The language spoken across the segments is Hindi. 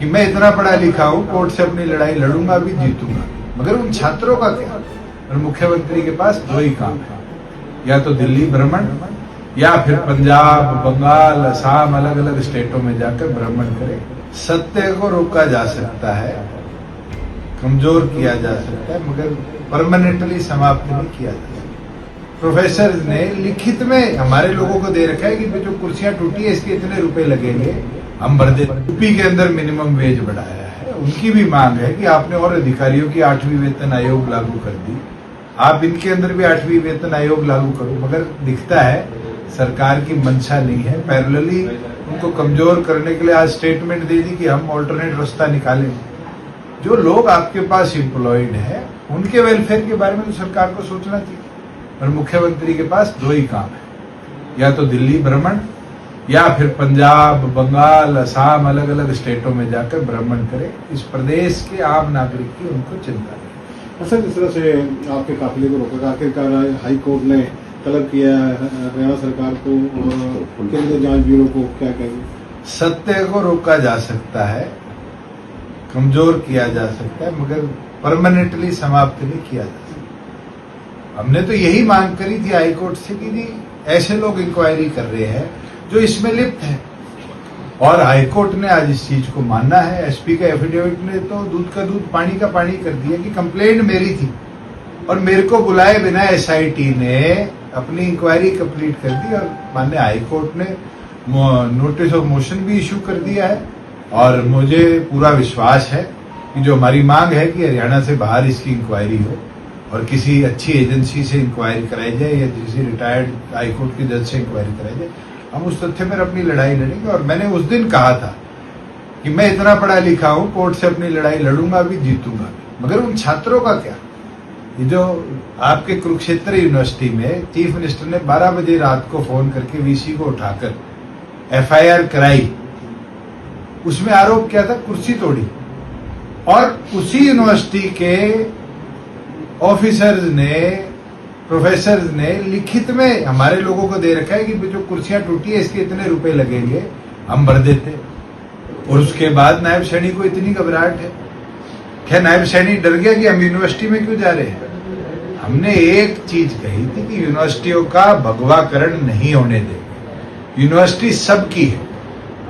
कि मैं इतना पढ़ा लिखा हूं, कोर्ट से अपनी लड़ाई लड़ूंगा भी, जीतूंगा, मगर उन छात्रों का क्या? और मुख्यमंत्री के पास दो ही काम है, या तो दिल्ली भ्रमण या फिर पंजाब, बंगाल, असम, अलग अलग स्टेटों में जाकर भ्रमण करे। सत्य को रोका जा सकता है, कमजोर किया जा सकता है, मगर परमानेंटली समाप्त नहीं किया जा सकता। प्रोफेसर ने लिखित में हमारे लोगों को दे रखा है कि जो कुर्सियां टूटी है इसके इतने रुपए लगेंगे, हम भर दे। यूपी के अंदर मिनिमम वेज बढ़ाया है, उनकी भी मांग है कि आपने और अधिकारियों की 8वीं वेतन आयोग लागू कर दी, आप इनके अंदर भी 8वीं वेतन आयोग लागू करो, मगर दिखता है सरकार की मंशा नहीं है। पैरेलली उनको कमजोर करने के लिए आज स्टेटमेंट दे दी कि हम ऑल्टरनेट रास्ता निकालें। जो लोग आपके पास एम्प्लॉयड है उनके वेलफेयर के बारे में तो सरकार को सोचना चाहिए। और मुख्यमंत्री के पास दो ही काम है, या तो दिल्ली भ्रमण या फिर पंजाब, बंगाल, असम, अलग अलग स्टेटों में जाकर भ्रमण करे। इस प्रदेश के आम नागरिक की उनको चिंता नहीं। सर, जिस तरह से आपके काफिले को रोका, आखिरकार हाई कोर्ट ने तलब किया हरियाणा सरकार को और केंद्रीय जांच ब्यूरो को, क्या कहेंगे? सत्य को रोका जा सकता है, कमजोर किया जा सकता है, मगर परमानेंटली समाप्त नहीं किया जा सकता। हमने तो यही मांग करी थी हाईकोर्ट से कि जी ऐसे लोग इंक्वायरी कर रहे हैं जो इसमें लिप्त है, और हाईकोर्ट ने आज इस चीज को मानना है। एसपी का एफिडेविट ने तो दूध का दूध पानी का पानी कर दिया कि कंप्लेंट मेरी थी और मेरे को बुलाए बिना एसआईटी ने अपनी इंक्वायरी कंप्लीट कर दी, और माननीय हाईकोर्ट ने नोटिस ऑफ मोशन भी इशू कर दिया है। और मुझे पूरा विश्वास है कि जो हमारी मांग है कि हरियाणा से बाहर इसकी इंक्वायरी हो और किसी अच्छी एजेंसी से इंक्वायरी कराई जाए या किसी रिटायर्ड हाईकोर्ट के जज से इंक्वायरी कराई जाए, हम उस तथ्य पर अपनी लड़ाई लड़ेंगे। और मैंने उस दिन कहा था कि मैं इतना पढ़ा लिखा हूं, कोर्ट से अपनी लड़ाई लड़ूंगा भी, जीतूंगा भी, मगर उन छात्रों का क्या? ये जो आपके कुरुक्षेत्र यूनिवर्सिटी में चीफ मिनिस्टर ने 12 बजे रात को फोन करके वीसी को उठाकर एफआईआर कराई, उसमें आरोप किया था कुर्सी तोड़ी, और उसी यूनिवर्सिटी के ऑफिसर्स ने, प्रोफेसर्स ने लिखित में हमारे लोगों को दे रखा है कि जो कुर्सियां टूटी है इसके इतने रुपए लगेंगे, हम भर देते। और उसके बाद नायब सैनी को इतनी घबराहट है। क्या नायब सैनी डर गया कि हम यूनिवर्सिटी में क्यों जा रहे हैं? हमने एक चीज कही थी कि यूनिवर्सिटियों का भगवाकरण नहीं होने देंगे, यूनिवर्सिटी सबकी है।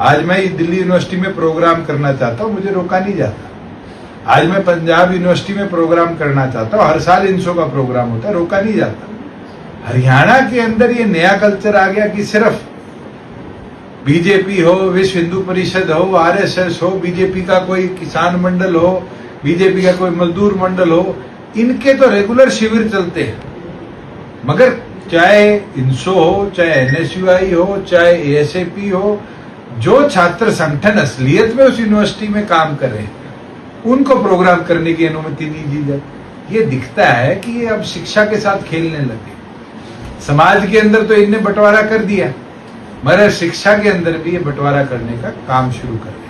आज मैं दिल्ली यूनिवर्सिटी में प्रोग्राम करना चाहता हूं, मुझे रोका नहीं जाता। आज मैं पंजाब यूनिवर्सिटी में प्रोग्राम करना चाहता हूं, हर साल INSO का प्रोग्राम होता है, रोका नहीं जाता। हरियाणा के अंदर ये नया कल्चर आ गया कि सिर्फ बीजेपी हो, विश्व हिंदू परिषद हो, RSS हो, बीजेपी का कोई किसान मंडल हो, बीजेपी का कोई मजदूर मंडल हो, इनके तो रेगुलर शिविर चलते हैं, मगर चाहे INSO हो, चाहे NSUI हो, चाहे ASAP हो, जो छात्र संगठन असलियत में उस यूनिवर्सिटी में काम कर रहे हैं उनको प्रोग्राम करने की अनुमति नहीं दी जाती। ये दिखता है कि ये अब शिक्षा के साथ खेलने लगे। समाज के अंदर तो इनने बंटवारा कर दिया, मगर शिक्षा के अंदर भी ये बंटवारा करने का काम शुरू कर दिया।